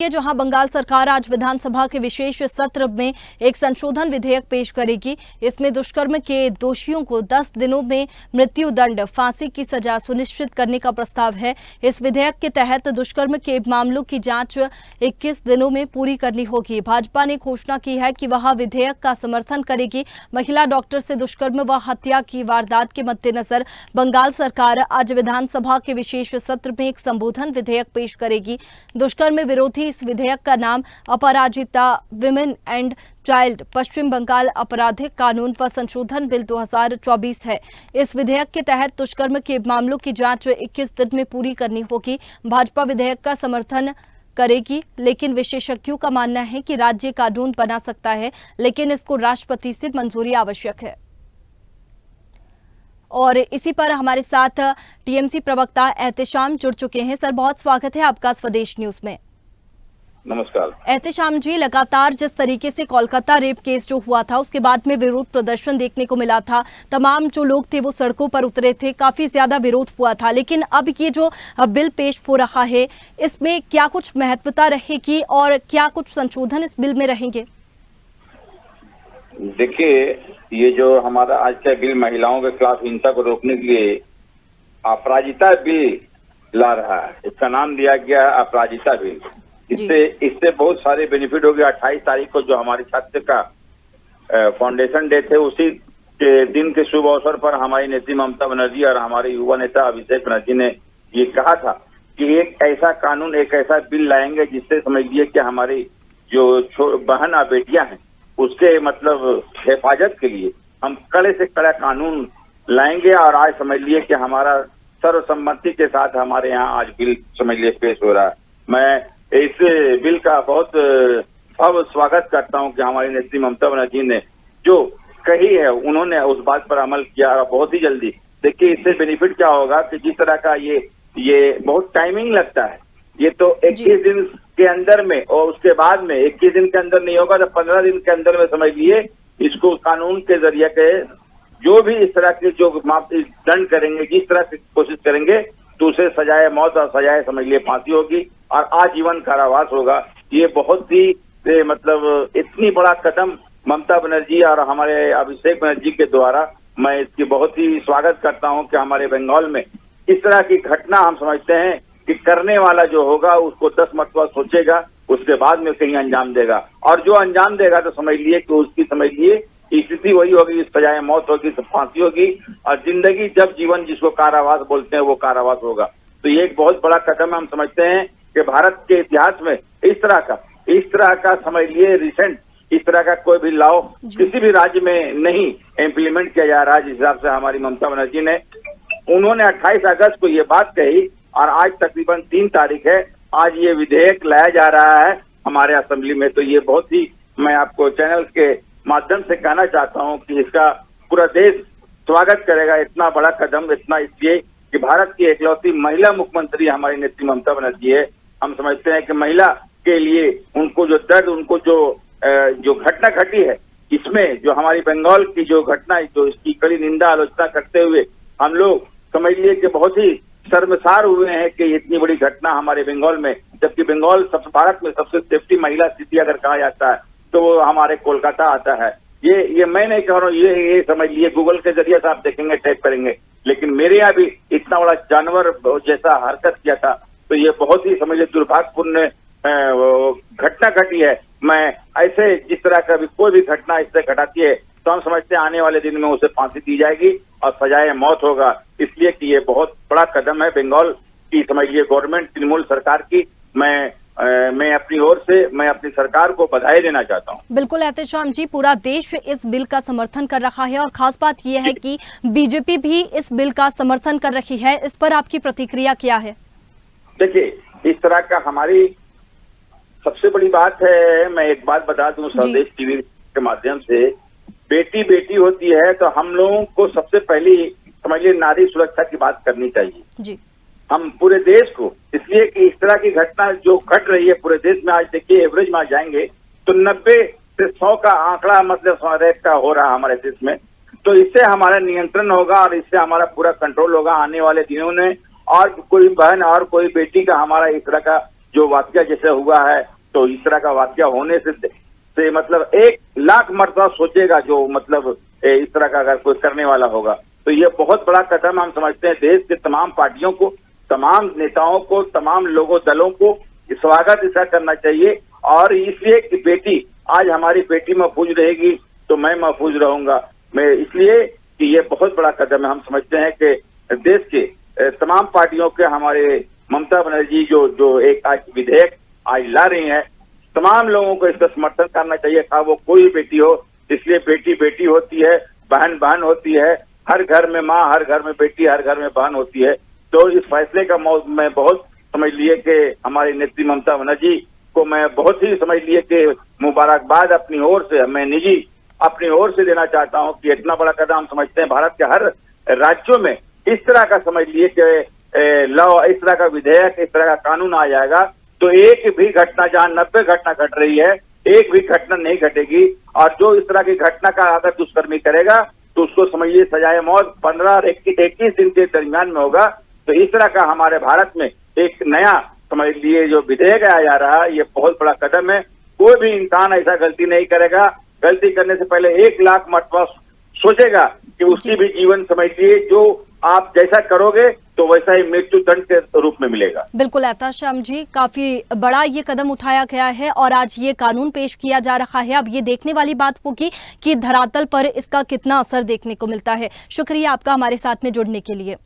जहां बंगाल सरकार आज विधानसभा के विशेष सत्र में एक संशोधन विधेयक पेश करेगी। इसमें दुष्कर्म के दोषियों को 10 दिनों में मृत्यु दंड, फांसी की सजा सुनिश्चित करने का प्रस्ताव है। इस विधेयक के तहत दुष्कर्म के मामलों की जांच 21 दिनों में पूरी करनी होगी। भाजपा ने घोषणा की है कि वह विधेयक का समर्थन करेगी। महिला डॉक्टर से दुष्कर्म व हत्या की वारदात के मद्देनजर बंगाल सरकार आज विधानसभा के विशेष सत्र में एक संशोधन विधेयक पेश करेगी। दुष्कर्म विरोधी इस विधेयक का नाम अपराजिता विमेन एंड चाइल्ड पश्चिम बंगाल आपराधिक कानून व संशोधन बिल 2024 है। इस विधेयक के तहत दुष्कर्म के मामलों की जांच 21 दिन में पूरी करनी होगी। भाजपा विधेयक का समर्थन करेगी, लेकिन विशेषज्ञों का मानना है कि राज्य कानून बना सकता है, लेकिन इसको राष्ट्रपति से मंजूरी आवश्यक है। और इसी पर हमारे साथ टीएमसी प्रवक्ता एहतेशाम जुड़ चुके हैं। सर, बहुत स्वागत है आपका स्वदेश न्यूज में। नमस्कार एहतेशाम जी, लगातार जिस तरीके से कोलकाता रेप केस जो हुआ था उसके बाद में विरोध प्रदर्शन देखने को मिला था, तमाम जो लोग थे वो सड़कों पर उतरे थे, काफी ज्यादा विरोध हुआ था, लेकिन अब ये जो बिल पेश हो रहा है इसमें क्या कुछ महत्वता रहेगी और क्या कुछ संशोधन इस बिल में रहेंगे? देखिए, ये जो हमारा आज का बिल महिलाओं के खिलाफ हिंसा को रोकने के लिए अपराजिता बिल ला रहा है। इसका नाम दिया गया अपराजिता बिल। इससे बहुत सारे बेनिफिट हो गए। 28 तारीख को जो हमारे छात्र का फाउंडेशन डे थे, उसी के दिन के शुभ अवसर पर हमारी नेत्री ममता बनर्जी और हमारे युवा नेता अभिषेक बनर्जी ने ये कहा था कि एक ऐसा कानून, एक ऐसा बिल लाएंगे जिससे समझिए कि हमारी जो बहन और बेटियां हैं उसके मतलब हिफाजत के लिए हम कड़े से कड़ा कानून लाएंगे। और आज समझ लिए कि हमारा सर्वसम्मति के साथ हमारे यहाँ आज बिल समझ लिए पेश हो रहा है। मैं इस बिल का बहुत स्वागत करता हूं कि हमारी नेत्री ममता बनर्जी ने जो कही है उन्होंने उस बात पर अमल किया और बहुत ही जल्दी। देखिए, इससे बेनिफिट क्या होगा कि जिस तरह का ये बहुत टाइमिंग लगता है, ये तो 21 दिन के अंदर में, और उसके बाद में 21 दिन के अंदर नहीं होगा तो 15 दिन के अंदर में समझ लिए इसको कानून के जरिए के जो भी इस तरह के जो दंड करेंगे, जिस तरह की कोशिश करेंगे तो उसे सजाए मौत और सजाए समझ लिए फांसी होगी और आजीवन कारावास होगा। ये बहुत ही मतलब इतनी बड़ा कदम ममता बनर्जी और हमारे अभिषेक बनर्जी के द्वारा मैं इसकी बहुत ही स्वागत करता हूं कि हमारे बंगाल में इस तरह की घटना हम समझते हैं कि करने वाला जो होगा उसको 10 मरतबा सोचेगा, उसके बाद में कहीं अंजाम देगा, और जो अंजाम देगा तो समझ लिए कि उसकी समझ लिए स्थिति वही होगी, सजाए मौत होगी, फांसी होगी, और जिंदगी जब जीवन जिसको कारावास बोलते हैं वो कारावास होगा। तो ये एक बहुत बड़ा कदम हम समझते हैं कि भारत के इतिहास में इस तरह का समझ लिए रिसेंट इस तरह का कोई भी लॉ किसी भी राज्य में नहीं इम्प्लीमेंट किया जा रहा है। जिस हिसाब से हमारी ममता बनर्जी ने उन्होंने 28 अगस्त को ये बात कही और आज तकरीबन 3 तारीख है, आज ये विधेयक लाया जा रहा है हमारे असेंबली में। तो ये बहुत ही, मैं आपको चैनल के माध्यम से कहना चाहता हूं कि इसका पूरा देश स्वागत करेगा। इतना बड़ा कदम, इतना इसलिए कि भारत की एकलौती महिला मुख्यमंत्री हमारी नेत्री ममता बनर्जी है। हम समझते हैं कि महिला के लिए उनको जो दर्द, उनको जो घटना घटी है, इसमें जो हमारी बंगाल की जो घटना, जो इसकी कड़ी निंदा आलोचना करते हुए हम लोग समझ लिए कि बहुत ही शर्मसार हुए हैं कि इतनी बड़ी घटना हमारे बंगाल में, जबकि बंगाल भारत में सबसे सेफ्टी महिला सिटी अगर कहा जाता है तो वो हमारे कोलकाता आता है। ये मैं नहीं कह रहा हूँ, ये समझ लिए गूगल के जरिए से आप देखेंगे, टाइप करेंगे, लेकिन मेरे यहाँ भी इतना बड़ा जानवर जैसा हरकत किया था। तो ये बहुत ही समझ लिए दुर्भाग्यपूर्ण घटना घटी है। मैं ऐसे जिस तरह का भी कोई भी घटना इससे घटाती है तो हम समझते हैं आने वाले दिन में उसे फांसी दी जाएगी और सजाए मौत होगा। इसलिए कि ये बहुत बड़ा कदम है बंगाल की समझ लिए गवर्नमेंट, तृणमूल सरकार की। मैं अपनी ओर से मैं अपनी सरकार को बधाई देना चाहता हूं। बिल्कुल एहतेशाम जी, पूरा देश इस बिल का समर्थन कर रहा है और खास बात यह है कि बीजेपी भी इस बिल का समर्थन कर रही है। इस पर आपकी प्रतिक्रिया क्या है? देखिए, इस तरह का हमारी सबसे बड़ी बात है, मैं एक बात बता दूं स्वदेश टीवी के माध्यम से, बेटी बेटी होती है तो हम लोगों को सबसे पहले समझ लिए नारी सुरक्षा की बात करनी चाहिए जी। हम पूरे देश को, इसलिए कि इस तरह की घटना जो घट रही है पूरे देश में, आज देखिए एवरेज में जाएंगे तो 90 से 100 का आंकड़ा मतलब रेप का हो रहा है हमारे देश में। तो इससे हमारा नियंत्रण होगा और इससे हमारा पूरा कंट्रोल होगा आने वाले दिनों में। और कोई बहन और कोई बेटी का हमारा इस तरह का जो वाकया जैसे हुआ है, तो इस तरह का वाकया होने से मतलब 1,00,000 मरतबा सोचेगा जो मतलब इस तरह का अगर कोई करने वाला होगा। तो ये बहुत बड़ा कदम हम समझते हैं। देश के तमाम पार्टियों को, तमाम नेताओं को, तमाम लोगों दलों को स्वागत इसका करना चाहिए। और इसलिए कि बेटी, आज हमारी बेटी महफूज रहेगी तो मैं महफूज रहूंगा। मैं इसलिए कि ये बहुत बड़ा कदम है। हम समझते हैं कि देश के तमाम पार्टियों के, हमारे ममता बनर्जी जो एक आज विधेयक आज ला रही हैं, तमाम लोगों को इसका समर्थन करना चाहिए। था वो कोई बेटी हो, इसलिए बेटी बेटी होती है, बहन बहन होती है। हर घर में माँ, हर घर में बेटी, हर घर में बहन होती है। तो इस फैसले का मैं बहुत समझ लिए कि हमारी नेत्री ममता बनर्जी को मैं बहुत ही समझ लिए कि मुबारकबाद अपनी ओर से, मैं निजी अपनी ओर से देना चाहता हूं कि इतना बड़ा कदम हम समझते हैं। भारत के हर राज्यों में इस तरह का समझ लिए कि लॉ, इस तरह का विधेयक, इस तरह का कानून आ जाएगा तो एक भी घटना, जहां 90 घटना घट रही है, एक भी घटना नहीं घटेगी। और जो इस तरह की घटना का अगर दुष्कर्मी करेगा तो उसको समझिए सजाए मौत 15 और 21 दिन के दरमियान में होगा। तो इस तरह का हमारे भारत में एक नया समझ लिए जो विधेयक आया जा रहा है, ये बहुत बड़ा कदम है। कोई भी इंसान ऐसा गलती नहीं करेगा। गलती करने से पहले 1,00,000 मरतबा सोचेगा कि उसकी भी जीवन समझ लिए जो आप जैसा करोगे तो वैसा ही मृत्यु दंड के रूप में मिलेगा। बिल्कुल एहतशाम जी, काफी बड़ा ये कदम उठाया गया है और आज ये कानून पेश किया जा रहा है। अब ये देखने वाली बात होगी कि धरातल पर इसका कितना असर देखने को मिलता है। शुक्रिया आपका हमारे साथ में जुड़ने के लिए।